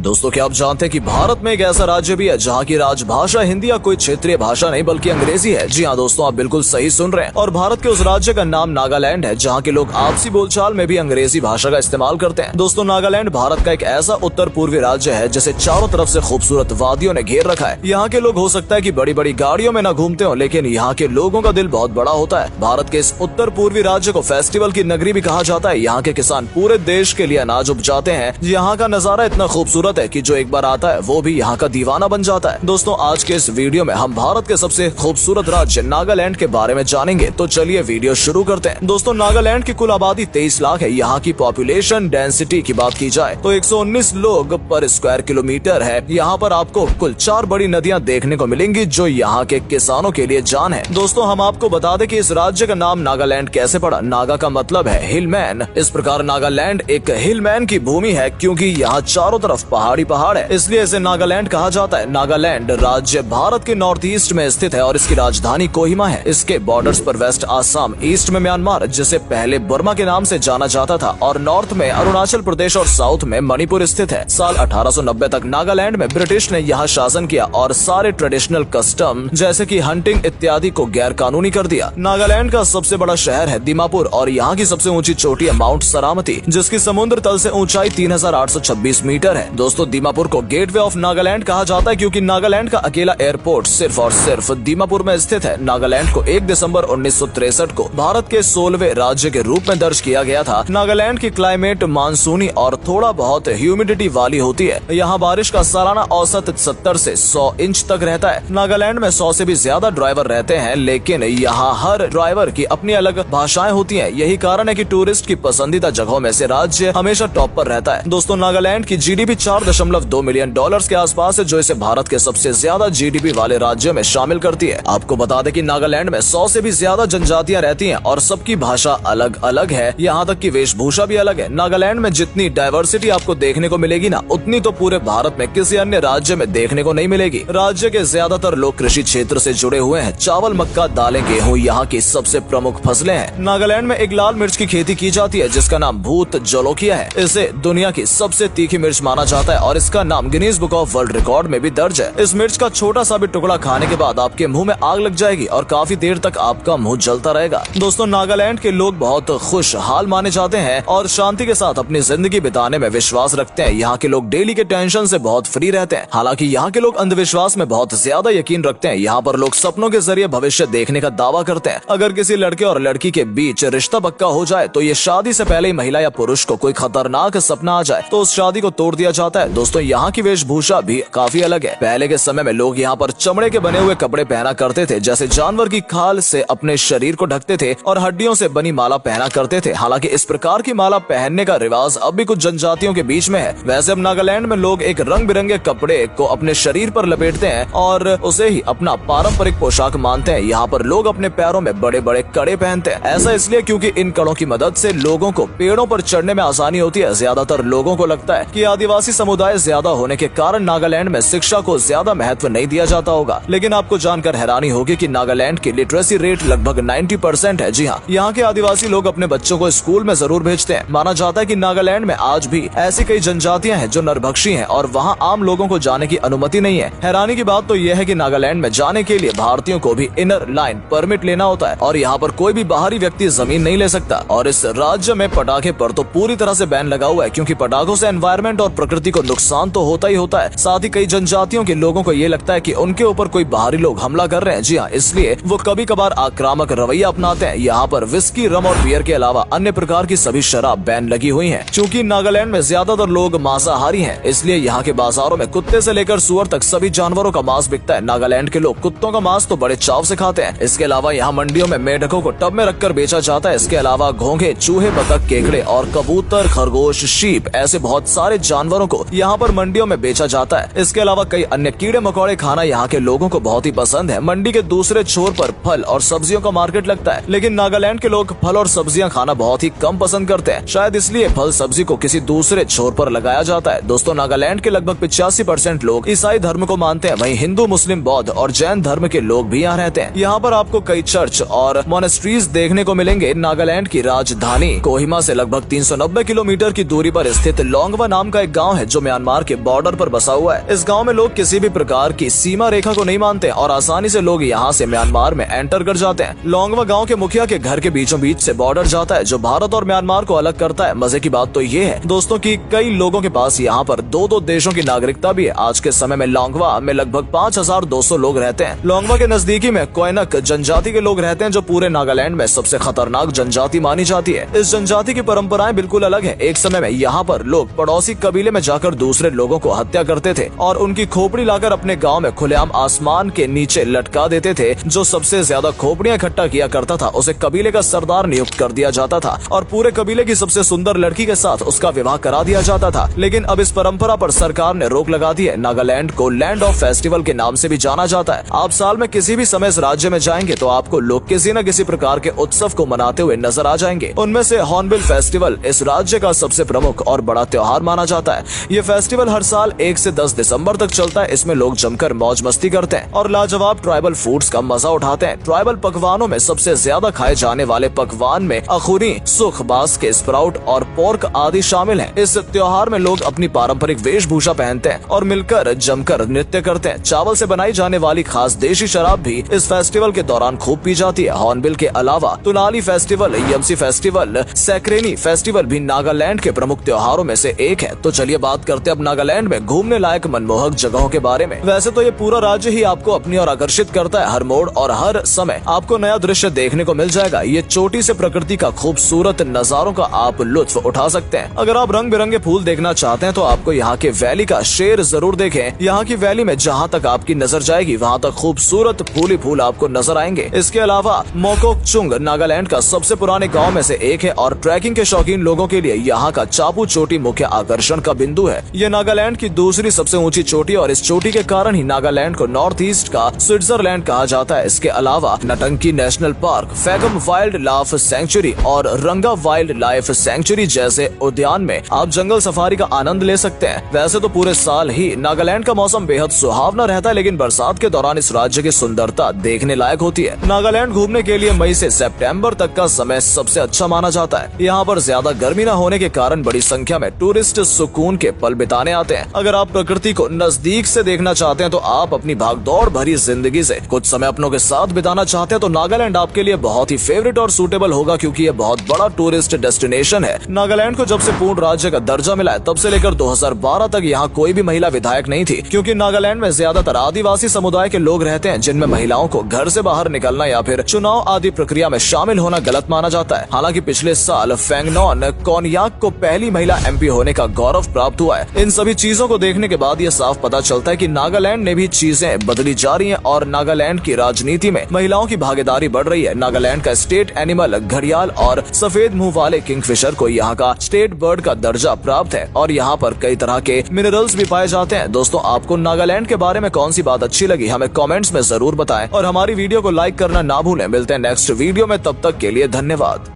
दोस्तों, क्या आप जानते हैं कि भारत में एक ऐसा राज्य भी है जहाँ की राजभाषा हिंदी या कोई क्षेत्रीय भाषा नहीं बल्कि अंग्रेजी है। जी हाँ दोस्तों, आप बिल्कुल सही सुन रहे हैं। और भारत के उस राज्य का नाम नागालैंड है जहाँ के लोग आपसी बोलचाल में भी अंग्रेजी भाषा का इस्तेमाल करते हैं। दोस्तों, नागालैंड भारत का एक ऐसा उत्तर पूर्वी राज्य है जिसे चारों तरफ से खूबसूरत वादियों ने घेर रखा है। यहाँ के लोग हो सकता है कि बड़ी बड़ी गाड़ियों में न घूमते हो, लेकिन यहाँ के लोगों का दिल बहुत बड़ा होता है। भारत के इस उत्तर पूर्वी राज्य को फेस्टिवल की नगरी भी कहा जाता है। यहाँ के किसान पूरे देश के लिए अनाज उपजाते हैं। यहाँ का नजारा इतना खूबसूरत है कि जो एक बार आता है वो भी यहाँ का दीवाना बन जाता है। दोस्तों, आज के इस वीडियो में हम भारत के सबसे खूबसूरत राज्य नागालैंड के बारे में जानेंगे। तो चलिए वीडियो शुरू करते हैं। दोस्तों, नागालैंड की कुल आबादी 23 लाख है। यहाँ की पॉपुलेशन डेंसिटी की बात की जाए तो 119 लोग पर स्क्वायर किलोमीटर है। यहाँ पर आपको कुल 4 बड़ी नदियाँ देखने को मिलेंगी जो यहाँ के किसानों के लिए जान है। दोस्तों, हम आपको बता दें कि इस राज्य का नाम नागालैंड कैसे पड़ा। नागा का मतलब है हिलमैन। इस प्रकार नागालैंड एक हिलमैन की भूमि है क्योंकि यहाँ चारों तरफ पहाड़ी पहाड़ है, इसलिए इसे नागालैंड कहा जाता है। नागालैंड राज्य भारत के नॉर्थ ईस्ट में स्थित है और इसकी राजधानी कोहिमा है। इसके बॉर्डर्स पर वेस्ट आसाम, ईस्ट में म्यांमार जिसे पहले बर्मा के नाम से जाना जाता था, और नॉर्थ में अरुणाचल प्रदेश और साउथ में मणिपुर स्थित है। साल 1890 तक नागालैंड में ब्रिटिश ने यहाँ शासन किया और सारे ट्रेडिशनल कस्टम जैसे कि हंटिंग इत्यादि को गैर कानूनी कर दिया। नागालैंड का सबसे बड़ा शहर है दीमापुर और यहाँ की सबसे ऊंची चोटी है माउंट सरामती जिसकी समुद्र तल से ऊंचाई 3826 मीटर है। दोस्तों, दीमापुर को गेटवे ऑफ नागालैंड कहा जाता है क्योंकि नागालैंड का अकेला एयरपोर्ट सिर्फ और सिर्फ दीमापुर में स्थित है। नागालैंड को 1 दिसंबर 1963 को भारत के 16वें राज्य के रूप में दर्ज किया गया था। नागालैंड की क्लाइमेट मानसूनी और थोड़ा बहुत ह्यूमिडिटी वाली होती है। यहाँ बारिश का सालाना औसत 70 से 100 इंच तक रहता है। नागालैंड में 100 से भी ज्यादा ड्राइवर रहते हैं, लेकिन यहाँ हर ड्राइवर की अपनी अलग भाषाएं होती हैं। यही कारण है कि टूरिस्ट की पसंदीदा जगहों में से राज्य हमेशा टॉप पर रहता है। दोस्तों, नागालैंड की जीडीपी 4.2 मिलियन डॉलर्स के आसपास है, जो इसे भारत के सबसे ज्यादा जीडीपी वाले राज्यों में शामिल करती है। आपको बता दें कि नागालैंड में 100 से भी ज्यादा जनजातियां रहती हैं और सबकी भाषा अलग अलग है। यहाँ तक कि वेशभूषा भी अलग है। नागालैंड में जितनी डाइवर्सिटी आपको देखने को मिलेगी ना, उतनी तो पूरे भारत में किसी अन्य राज्य में देखने को नहीं मिलेगी। राज्य के ज्यादातर लोग कृषि क्षेत्र से जुड़े हुए हैं। चावल, मक्का, दालें, गेहूँ यहाँ की सबसे प्रमुख फसलें हैं। नागालैंड में एक लाल मिर्च की खेती की जाती है जिसका नाम भूत जोलोकिया है। इसे दुनिया की सबसे तीखी मिर्च माना जाता है और इसका नाम Guinness book of world record में भी दर्ज है। इस मिर्च का छोटा सा भी टुकड़ा खाने के बाद आपके मुंह में आग लग जाएगी और काफी देर तक आपका मुंह जलता रहेगा। दोस्तों, नागालैंड के लोग बहुत खुशहाल माने जाते हैं और शांति के साथ अपनी जिंदगी बिताने में विश्वास रखते हैं। यहाँ के लोग डेली के टेंशन से बहुत फ्री रहते हैं। हालांकि यहाँ के लोग अंधविश्वास में बहुत ज्यादा यकीन रखते हैं। यहाँ पर लोग सपनों के जरिए भविष्य देखने का दावा करते हैं। अगर किसी लड़के और लड़की के बीच रिश्ता पक्का हो जाए तो ये शादी से पहले ही महिला या पुरुष को कोई खतरनाक सपना आ जाए तो उस शादी को तोड़ दिया जाता है। दोस्तों, यहाँ की वेशभूषा भी काफी अलग है। पहले के समय में लोग यहाँ पर चमड़े के बने हुए कपड़े पहना करते थे, जैसे जानवर की खाल से अपने शरीर को ढकते थे और हड्डियों से बनी माला पहना करते थे। हालांकि इस प्रकार की माला पहनने का रिवाज अब भी कुछ जनजातियों के बीच में है। वैसे अब नागालैंड में लोग एक रंग बिरंगे कपड़े को अपने शरीर पर लपेटते हैं और उसे ही अपना पारंपरिक पोशाक मानते हैं। यहाँ पर लोग अपने पैरों में बड़े बड़े कड़े पहनते हैं। ऐसा इसलिए क्योंकि इन कड़ों की मदद से लोगों को पेड़ों पर चढ़ने में आसानी होती है। ज्यादातर लोगों को लगता है कि आदिवासी समुदाय ज्यादा होने के कारण नागालैंड में शिक्षा को ज्यादा महत्व नहीं दिया जाता होगा, लेकिन आपको जानकर हैरानी होगी कि नागालैंड की लिटरेसी रेट लगभग 90% है। जी हाँ, यहाँ के आदिवासी लोग अपने बच्चों को स्कूल में जरूर भेजते हैं। माना जाता है कि नागालैंड में आज भी ऐसी कई जनजातियां हैं जो नरभक्षी हैं और वहाँ आम लोगों को जाने की अनुमति नहीं है। हैरानी की बात तो यह है कि नागालैंड में जाने के लिए भारतीयों को भी इनर लाइन परमिट लेना होता है और यहाँ पर कोई भी बाहरी व्यक्ति जमीन नहीं ले सकता। और इस राज्य में पटाखे पर तो पूरी तरह से बैन लगा हुआ है क्योंकि पटाखों से एनवायरमेंट और प्रकृति को नुकसान तो होता ही होता है। साथ ही कई जनजातियों के लोगों को ये लगता है कि उनके ऊपर कोई बाहरी लोग हमला कर रहे हैं। जी हाँ, इसलिए वो कभी कभार आक्रामक रवैया अपनाते हैं। यहाँ पर विस्की, रम और बियर के अलावा अन्य प्रकार की सभी शराब बैन लगी हुई है। चूँकि नागालैंड में ज्यादातर लोग मांसाहारी हैं, इसलिए यहाँ के बाजारों में कुत्ते से लेकर सुअर तक सभी जानवरों का मांस बिकता है। नागालैंड के लोग कुत्तों का मांस तो बड़े चाव से खाते हैं। इसके अलावा यहाँ मंडियों में मेढकों को टब में रखकर बेचा जाता है। इसके अलावा घोंघे, चूहे, बतख, केकड़े और कबूतर, खरगोश, शीप ऐसे बहुत सारे जानवरों को यहाँ पर मंडियों में बेचा जाता है। इसके अलावा कई अन्य कीड़े मकोड़े खाना यहाँ के लोगों को बहुत ही पसंद है। मंडी के दूसरे छोर पर फल और सब्जियों का मार्केट लगता है, लेकिन नागालैंड के लोग फल और सब्जियां खाना बहुत ही कम पसंद करते हैं। शायद इसलिए फल सब्जी को किसी दूसरे छोर पर लगाया जाता है। दोस्तों, नागालैंड के लगभग 85% लोग ईसाई धर्म को मानते हैं। वहीं हिंदू, मुस्लिम, बौद्ध और जैन धर्म के लोग भी यहाँ रहते हैं। यहाँ पर आपको कई चर्च और मोनेस्ट्रीज देखने को मिलेंगे। नागालैंड की राजधानी कोहिमा से लगभग 390 किलोमीटर की दूरी पर स्थित लोंगवा नाम का एक गांव है जो म्यांमार के बॉर्डर पर बसा हुआ है। इस गाँव में लोग किसी भी प्रकार की सीमा रेखा को नहीं मानते और आसानी से लोग यहाँ से म्यांमार में एंटर कर जाते हैं। लोंगवा गाँव के मुखिया के घर के बीचों बीच से बॉर्डर जाता है जो भारत और म्यांमार को अलग करता है। मजे की बात तो ये है दोस्तों की कई लोगों के पास यहाँ पर दो देशों की नागरिकता भी है। आज के समय में लोंगवा में लगभग 5200 लोग रहते हैं। लोंगवा के नजदीकी में कोयनक जनजाति के लोग रहते हैं जो पूरे नागालैंड में सबसे खतरनाक जनजाति मानी जाती है। इस जनजाति की परंपराएं बिल्कुल अलग है। एक समय में यहाँ पर लोग पड़ोसी कबीले में जाकर दूसरे लोगों को हत्या करते थे और उनकी खोपड़ी लाकर अपने गाँव में खुलेआम आसमान के नीचे लटका देते थे। जो सबसे ज्यादा खोपड़ियाँ इकट्ठा किया करता था उसे कबीले का सरदार नियुक्त कर दिया जाता था और पूरे कबीले की सबसे सुंदर लड़की के साथ उसका विवाह करा दिया जाता था। लेकिन अब इस परंपरा पर सरकार ने रोक लगा दी है। नागालैंड को लैंड ऑफ फेस्टिवल के नाम से भी जाना जाता है। आप साल में किसी भी समय इस राज्य में जाएंगे तो आपको लोग किसी न किसी प्रकार के उत्सव को मनाते हुए नजर आ जाएंगे। उनमें से हॉर्नबिल फेस्टिवल इस राज्य का सबसे प्रमुख और बड़ा त्योहार माना जाता है। ये फेस्टिवल हर साल 1 से 10 दिसंबर तक चलता है। इसमें लोग जमकर मौज मस्ती करते हैं और लाजवाब ट्राइबल फूड्स का मजा उठाते हैं। ट्राइबल पकवानों में सबसे ज्यादा खाए जाने वाले पकवान में अखुरी, सुख, बास्के, स्प्राउट और पोर्क आदि शामिल हैं। इस त्योहार में लोग अपनी पारंपरिक वेशभूषा पहनते हैं और मिलकर जमकर नृत्य करते हैं। चावल से बनाई जाने वाली खास देशी शराब भी इस फेस्टिवल के दौरान खूब पी जाती है। हॉर्नबिल के अलावा तुलाली फेस्टिवल, यमसी फेस्टिवल, सैक्रेनी फेस्टिवल भी नागालैंड के प्रमुख त्योहारों में से एक है। तो चलिए बात करते हैं अब नागालैंड में घूमने लायक मनमोहक जगहों के बारे में। वैसे तो ये पूरा राज्य ही आपको अपनी ओर आकर्षित करता है। हर मोड़ और हर समय आपको नया दृश्य देखने को मिल जाएगा। ये चोटी से प्रकृति का खूबसूरत नजारों का आप लुत्फ उठा सकते हैं। अगर आप रंग बिरंगे फूल देखना चाहते हैं तो आपको यहाँ के वैली का शेर जरूर देखें। यहाँ की वैली में जहाँ तक आपकी नजर जाएगी वहाँ तक खूबसूरत फूल ही फूल आपको नजर आएंगे। इसके अलावा मोकोकचुंग नागालैंड का सबसे पुराने गाँव में से एक है और ट्रैकिंग के शौकीन लोगों के लिए यहाँ का चापू चोटी मुख्य आकर्षण का बिंदु है। ये नागालैंड की दूसरी सबसे ऊंची चोटी और इस चोटी के कारण ही नागालैंड को नॉर्थ ईस्ट का स्विट्जरलैंड कहा जाता है। इसके अलावा नटंकी नेशनल पार्क, फैगम वाइल्ड लाइफ सेंचुरी और रंगा वाइल्ड लाइफ सेंचुरी जैसे उद्यान में आप जंगल सफारी का आनंद ले सकते हैं। वैसे तो पूरे साल ही नागालैंड का मौसम बेहद सुहावना रहता है लेकिन बरसात के दौरान इस राज्य की सुंदरता देखने लायक होती है। नागालैंड घूमने के लिए मई से सितंबर तक का समय सबसे अच्छा माना जाता है। यहाँ पर ज्यादा गर्मी न होने के कारण बड़ी संख्या में टूरिस्ट सुकून के पल बिताने आते हैं। अगर आप प्रकृति को नजदीक से देखना चाहते हैं तो आप अपनी भागदौड़ भरी जिंदगी से कुछ समय अपनों के साथ बिताना चाहते हैं तो नागालैंड आपके लिए बहुत ही फेवरेट और सूटेबल होगा क्योंकि ये बहुत बड़ा टूरिस्ट डेस्टिनेशन है। नागालैंड को जब से पूर्ण राज्य का दर्जा मिला है तब से लेकर 2012 तक यहाँ कोई भी महिला विधायक नहीं थी क्योंकि नागालैंड में ज्यादातर आदिवासी समुदाय के लोग रहते हैं जिनमें महिलाओं को घर से बाहर निकलना या फिर चुनाव आदि प्रक्रिया में शामिल होना गलत माना जाता है। हालांकि पिछले साल फेंगनॉन कोन्याक को पहली महिला MP होने का गौरव प्राप्त हुआ है। इन सभी चीजों को देखने के बाद ये साफ पता चलता है कि नागालैंड में भी चीजें बदली जा रही हैं और नागालैंड की राजनीति में महिलाओं की भागीदारी बढ़ रही है। नागालैंड का स्टेट एनिमल घड़ियाल और सफेद मुंह वाले किंगफिशर को यहाँ का स्टेट बर्ड का दर्जा प्राप्त है और यहाँ पर कई तरह के मिनरल्स भी पाए जाते हैं। दोस्तों आपको नागालैंड के बारे में कौन सी बात अच्छी लगी हमें कमेंट्स में जरूर बताएं और हमारी वीडियो को लाइक करना ना भूलें। मिलते हैं नेक्स्ट वीडियो में, तब तक के लिए धन्यवाद।